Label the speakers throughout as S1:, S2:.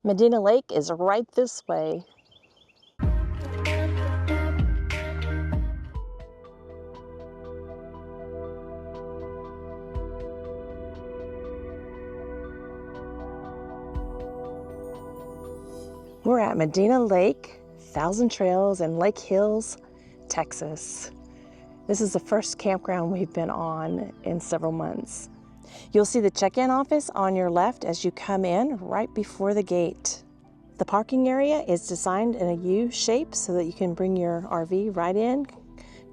S1: Medina Lake is right this way. We're at Medina Lake, Thousand Trails in Lakehills, Texas. This is the first campground we've been on in several months. You'll see the check-in office on your left as you come in right before the gate. The parking area is designed in a U shape so that you can bring your RV right in,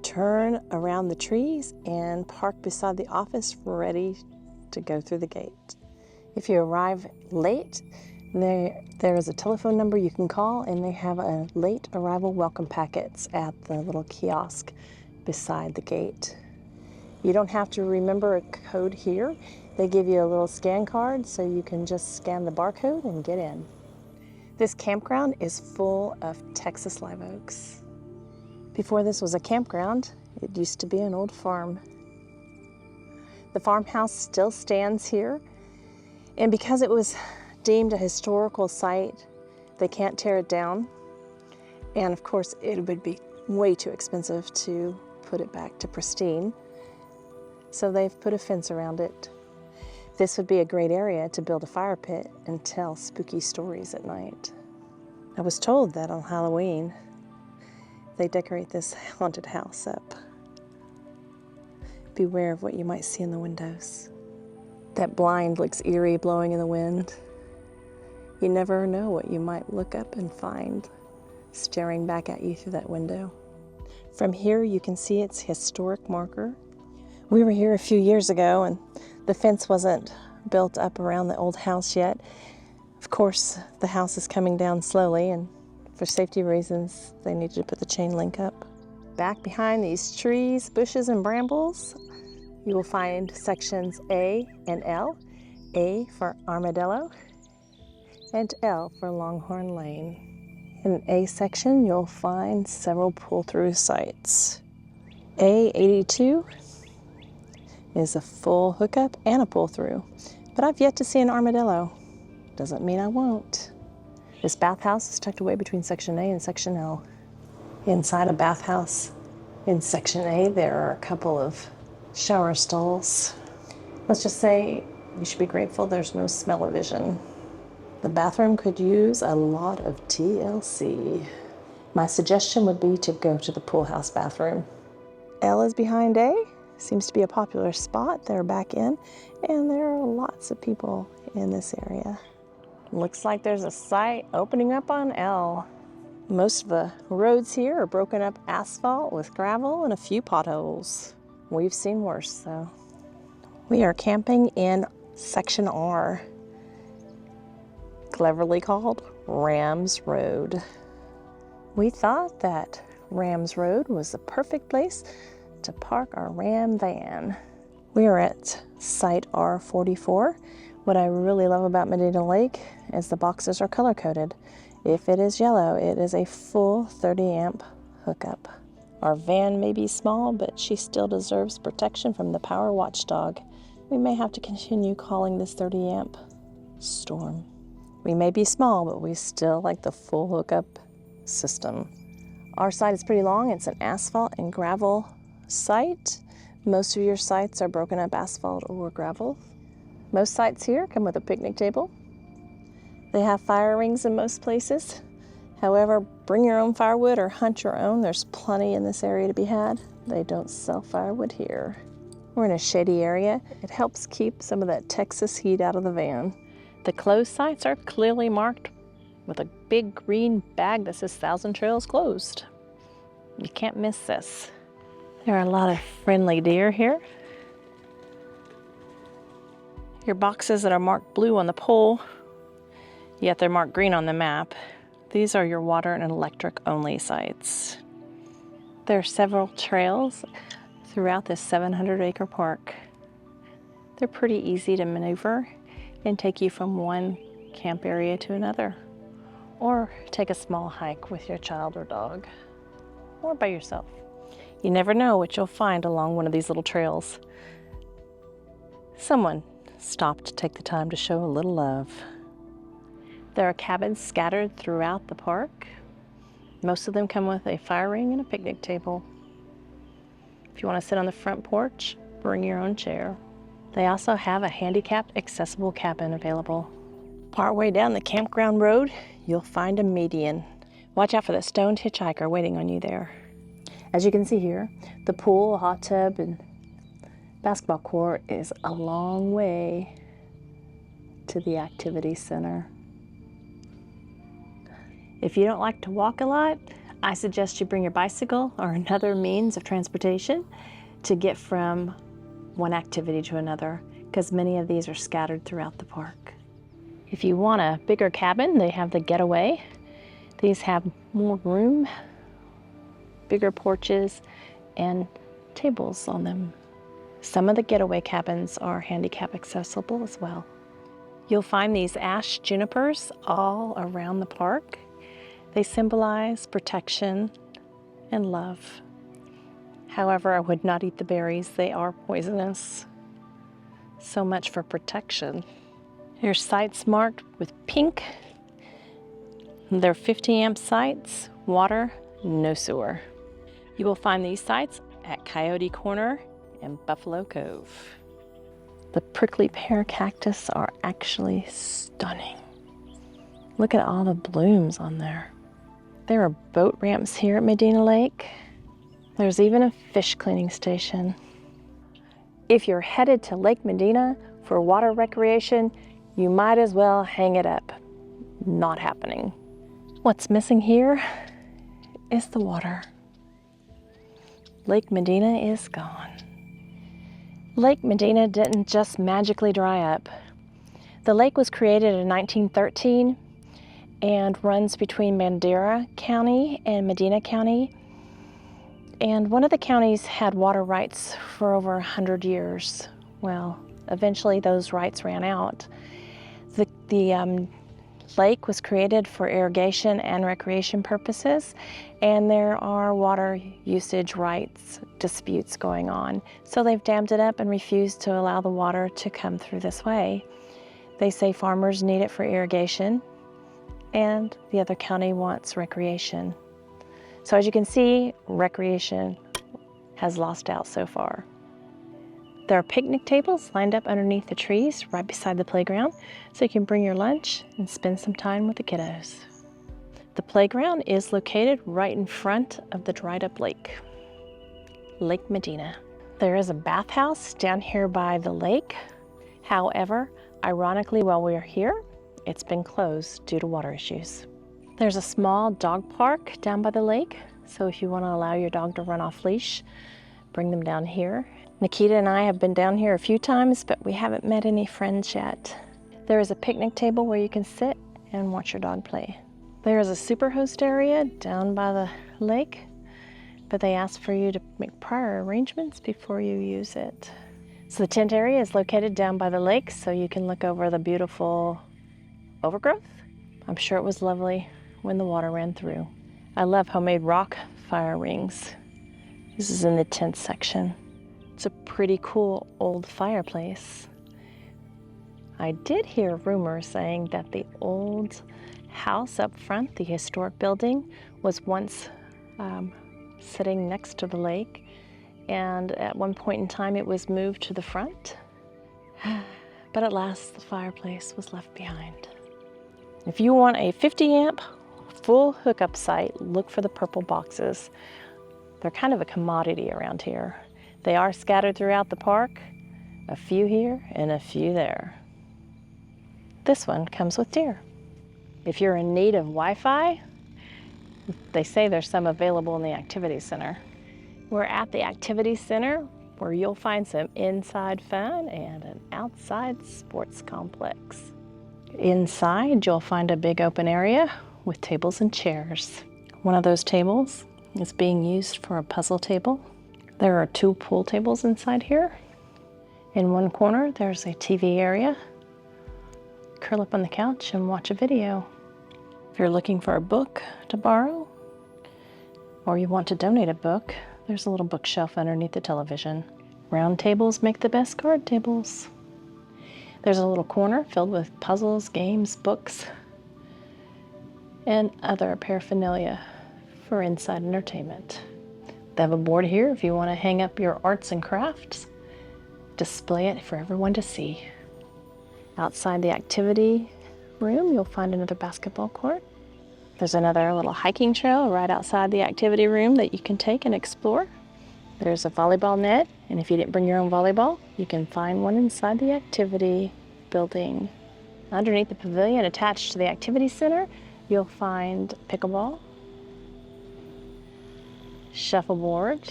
S1: turn around the trees, and park beside the office ready to go through the gate. If you arrive late, there is a telephone number you can call, and they have a late arrival welcome packets at the little kiosk beside the gate. You don't have to remember a code here. They give you a little scan card so you can just scan the barcode and get in. This campground is full of Texas live oaks. Before this was a campground, it used to be an old farm. The farmhouse still stands here, and because it was deemed a historical site, they can't tear it down. And of course, it would be way too expensive to put it back to pristine. So they've put a fence around it. This would be a great area to build a fire pit and tell spooky stories at night. I was told that on Halloween, they decorate this haunted house up. Beware of what you might see in the windows. That blind looks eerie blowing in the wind. You never know what you might look up and find staring back at you through that window. From here, you can see its historic marker. We were here a few years ago, and the fence wasn't built up around the old house yet. Of course, the house is coming down slowly, and for safety reasons, they needed to put the chain link up. Back behind these trees, bushes, and brambles, you will find sections A and L. A for Armadillo, and L for Longhorn Lane. In A section, you'll find several pull-through sites. A82 is a full hookup and a pull-through, but I've yet to see an armadillo. Doesn't mean I won't. This bathhouse is tucked away between section A and section L. Inside a bathhouse in section A, there are a couple of shower stalls. Let's just say you should be grateful there's no smell-o-vision. The bathroom could use a lot of TLC. My suggestion would be to go to the pool house bathroom. L is behind A. Seems to be a popular spot. They're back in, and there are lots of people in this area. Looks like there's a site opening up on L. Most of the roads here are broken up asphalt with gravel and a few potholes. We've seen worse, though. We are camping in section R, cleverly called Rams Road. We thought that Rams Road was the perfect place to park our Ram van. We are at site R44. What I really love about Medina Lake is the boxes are color-coded. If it is yellow, it is a full 30 amp hookup. Our van may be small, but she still deserves protection from the power watchdog. We may have to continue calling this 30 amp Storm. We may be small, but we still like the full hookup system. Our site is pretty long. It's an asphalt and gravel site. Most of your sites are broken up asphalt or gravel. Most sites here come with a picnic table. They have fire rings in most places. However, bring your own firewood or hunt your own. There's plenty in this area to be had. They don't sell firewood here. We're in a shady area. It helps keep some of that Texas heat out of the van. The closed sites are clearly marked with a big green bag that says Thousand Trails closed. You can't miss this. There are a lot of friendly deer here. Your boxes that are marked blue on the pole, yet they're marked green on the map. These are your water and electric only sites. There are several trails throughout this 700-acre park. They're pretty easy to maneuver and take you from one camp area to another, or take a small hike with your child or dog, or by yourself. You never know what you'll find along one of these little trails. Someone stopped to take the time to show a little love. There are cabins scattered throughout the park. Most of them come with a fire ring and a picnic table. If you want to sit on the front porch, bring your own chair. They also have a handicapped accessible cabin available. Partway down the campground road, you'll find a median. Watch out for the stoned hitchhiker waiting on you there. As you can see here, the pool, hot tub, and basketball court is a long way to the activity center. If you don't like to walk a lot, I suggest you bring your bicycle or another means of transportation to get from one activity to another, because many of these are scattered throughout the park. If you want a bigger cabin, they have the Getaway. These have more room, bigger porches, and tables on them. Some of the Getaway cabins are handicap accessible as well. You'll find these ash junipers all around the park. They symbolize protection and love. However, I would not eat the berries. They are poisonous. So much for protection. Here's sites marked with pink. They're 50 amp sites, water, no sewer. You will find these sites at Coyote Corner and Buffalo Cove. The prickly pear cactus are actually stunning. Look at all the blooms on there. There are boat ramps here at Medina Lake. There's even a fish cleaning station. If you're headed to Lake Medina for water recreation, you might as well hang it up. Not happening. What's missing here is the water. Lake Medina is gone. Lake Medina didn't just magically dry up. The lake was created in 1913 and runs between Madera County and Medina County. And one of the counties had water rights for over 100 years. Well, eventually those rights ran out. The lake was created for irrigation and recreation purposes, and there are water usage rights disputes going on. So they've dammed it up and refused to allow the water to come through this way. They say farmers need it for irrigation, and the other county wants recreation. So as you can see, recreation has lost out so far. There are picnic tables lined up underneath the trees right beside the playground, so you can bring your lunch and spend some time with the kiddos. The playground is located right in front of the dried up lake, Lake Medina. There is a bathhouse down here by the lake. However, ironically, while we are here, it's been closed due to water issues. There's a small dog park down by the lake, so if you want to allow your dog to run off leash, bring them down here. Nikita and I have been down here a few times, but we haven't met any friends yet. There is a picnic table where you can sit and watch your dog play. There is a superhost area down by the lake, but they ask for you to make prior arrangements before you use it. So the tent area is located down by the lake, so you can look over the beautiful overgrowth. I'm sure it was lovely when the water ran through. I love homemade rock fire rings. This is in the tent section. It's a pretty cool old fireplace. I did hear rumors saying that the old house up front, the historic building, was once sitting next to the lake, and at one point in time it was moved to the front. But at last the fireplace was left behind. If you want a 50 amp full hookup site, look for the purple boxes. They're kind of a commodity around here. They are scattered throughout the park, a few here and a few there. This one comes with deer. If you're in need of Wi-Fi, they say there's some available in the activity center. We're at the activity center where you'll find some inside fun and an outside sports complex. Inside, you'll find a big open area with tables and chairs. One of those tables is being used for a puzzle table. There are 2 pool tables inside here. In one corner, there's a TV area. Curl up on the couch and watch a video. If you're looking for a book to borrow, or you want to donate a book, there's a little bookshelf underneath the television. Round tables make the best card tables. There's a little corner filled with puzzles, games, books. and other paraphernalia for inside entertainment. They have a board here if you want to hang up your arts and crafts, display it for everyone to see. Outside the activity room, you'll find another basketball court. There's another little hiking trail right outside the activity room that you can take and explore. There's a volleyball net, and if you didn't bring your own volleyball, you can find one inside the activity building. Underneath the pavilion attached to the activity center, you'll find pickleball, shuffleboard,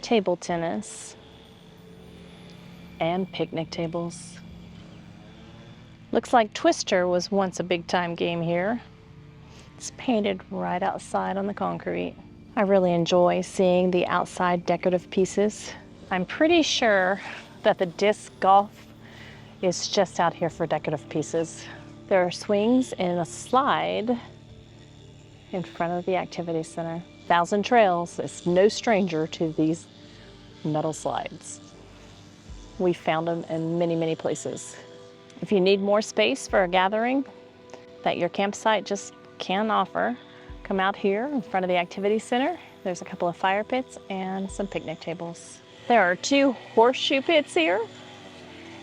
S1: table tennis, and picnic tables. Looks like Twister was once a big time game here. It's painted right outside on the concrete. I really enjoy seeing the outside decorative pieces. I'm pretty sure that the disc golf is just out here for decorative pieces. There are swings and a slide in front of the activity center. Thousand Trails is no stranger to these metal slides. We found them in many, many places. If you need more space for a gathering that your campsite just can't offer, come out here in front of the activity center. There's a couple of fire pits and some picnic tables. There are 2 horseshoe pits here.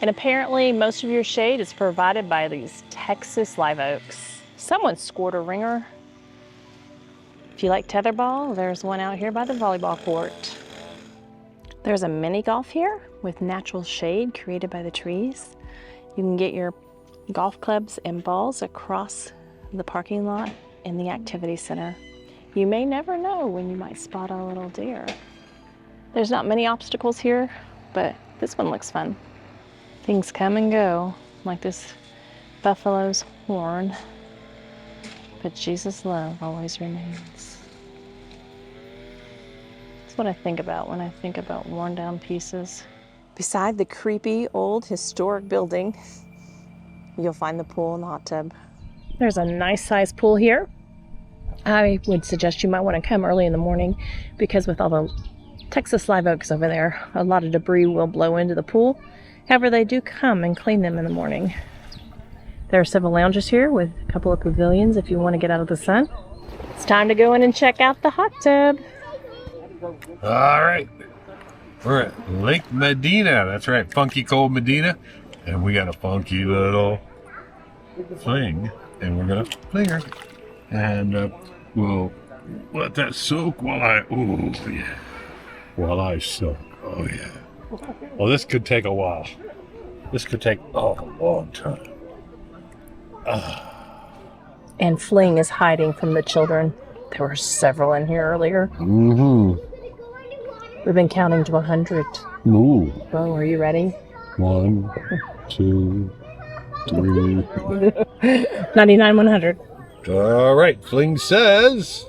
S1: And apparently most of your shade is provided by these Texas live oaks. Someone scored a ringer. If you like tetherball, there's one out here by the volleyball court. There's a mini golf here with natural shade created by the trees. You can get your golf clubs and balls across the parking lot in the activity center. You may never know when you might spot a little deer. There's not many obstacles here, but this one looks fun. Things come and go, like this buffalo's horn, but Jesus' love always remains. That's what I think about when I think about worn down pieces. Beside the creepy old historic building, you'll find the pool and the hot tub. There's a nice sized pool here. I would suggest you might want to come early in the morning because with all the Texas live oaks over there, a lot of debris will blow into the pool. However, they do come and clean them in the morning. There are several lounges here with a couple of pavilions if you want to get out of the sun. It's time to go in and check out the hot tub.
S2: All right. We're at Lake Medina. That's right, funky cold Medina. And we got a funky little fling. And we're going to fling her. And we'll let that soak while I soak. Oh, yeah. Well, this could take a while. This could take a long time.
S1: And Fling is hiding from the children. There were several in here earlier.
S2: Mm-hmm.
S1: We've been counting to 100.
S2: Ooh.
S1: Well, are you ready?
S2: 1, 2, 3.
S1: 99, 100.
S2: All right. Fling says,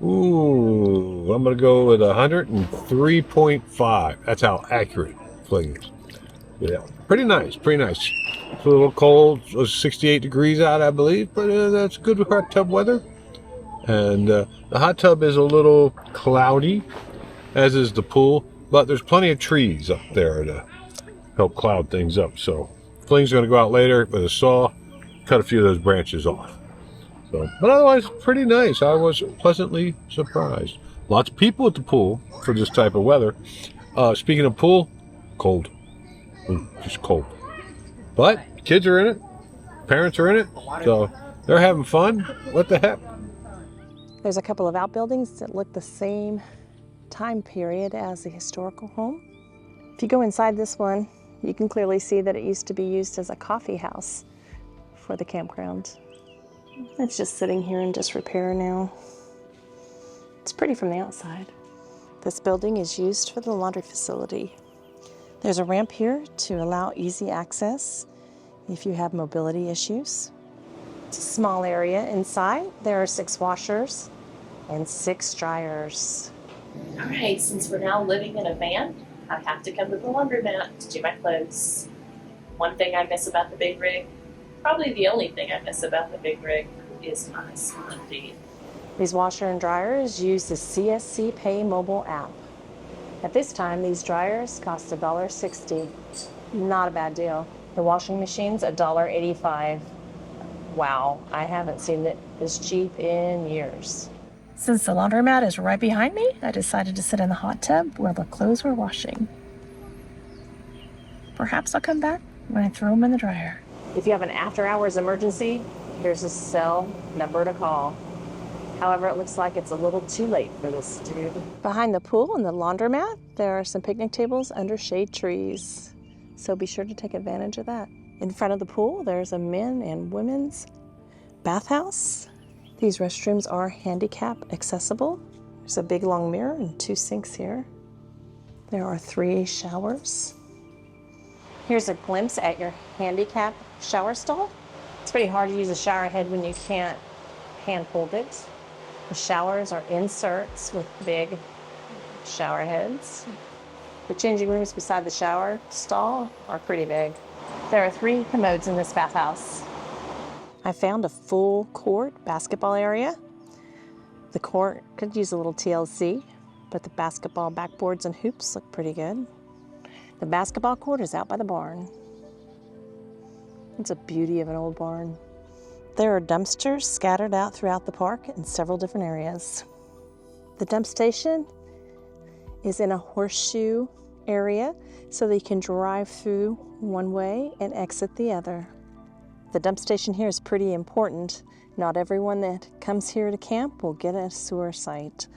S2: ooh, I'm going to go with 103.5. That's how accurate Fling is. Yeah. Pretty nice. Pretty nice. It's a little cold. It was 68 degrees out, I believe, but that's good hot tub weather. And the hot tub is a little cloudy, as is the pool, but there's plenty of trees up there to help cloud things up. So Fling's going to go out later with a saw, cut a few of those branches off. So, but otherwise, pretty nice. I was pleasantly surprised. Lots of people at the pool for this type of weather. Speaking of pool, cold. Just cold. But kids are in it. Parents are in it. So they're having fun. What the heck?
S1: There's a couple of outbuildings that look the same time period as the historical home. If you go inside this one, you can clearly see that it used to be used as a coffee house for the campground. It's just sitting here in disrepair now. It's pretty from the outside. This building is used for the laundry facility. There's a ramp here to allow easy access if you have mobility issues. It's a small area inside. There are 6 washers and 6 dryers.
S3: All right, since we're now living in a van, I have to come to the laundromat to do my clothes. One thing I miss about the big rig, probably the only thing I miss about the big rig, is my slim feet.
S1: These washer and dryers use the CSC Pay mobile app. At this time, these dryers cost $1.60. Not a bad deal. The washing machine's $1.85. Wow, I haven't seen it this cheap in years. Since the laundromat is right behind me, I decided to sit in the hot tub where the clothes were washing. Perhaps I'll come back when I throw them in the dryer. If you have an after-hours emergency, here's a cell number to call. However, it looks like it's a little too late for this dude. Behind the pool and the laundromat, there are some picnic tables under shade trees. So be sure to take advantage of that. In front of the pool, there's a men and women's bathhouse. These restrooms are handicap accessible. There's a big long mirror and 2 sinks here. There are 3 showers. Here's a glimpse at your handicap shower stall. It's pretty hard to use a shower head when you can't hand hold it. The showers are inserts with big shower heads. The changing rooms beside the shower stall are pretty big. There are 3 commodes in this bathhouse. I found a full court basketball area. The court could use a little TLC, but the basketball backboards and hoops look pretty good. The basketball court is out by the barn. It's a beauty of an old barn. There are dumpsters scattered out throughout the park in several different areas. The dump station is in a horseshoe area so that you can drive through one way and exit the other. The dump station here is pretty important. Not everyone that comes here to camp will get a sewer site.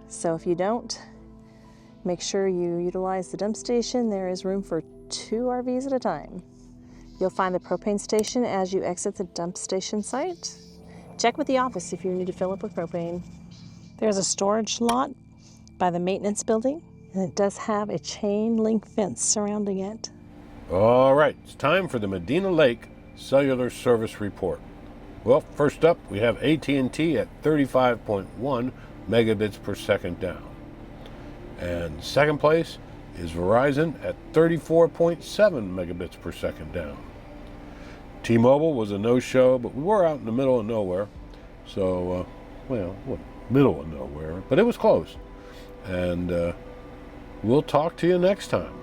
S1: So if you don't, make sure you utilize the dump station. There is room for 2 RVs at a time. You'll find the propane station as you exit the dump station site. Check with the office if you need to fill up with propane. There's a storage lot by the maintenance building, and it does have a chain link fence surrounding it.
S2: All right, it's time for the Medina Lake Cellular Service Report. Well, first up, we have AT&T at 35.1 megabits per second down. And second place is Verizon at 34.7 megabits per second down. T-Mobile was a no-show, but we were out in the middle of nowhere. So, middle of nowhere, but it was close. And we'll talk to you next time.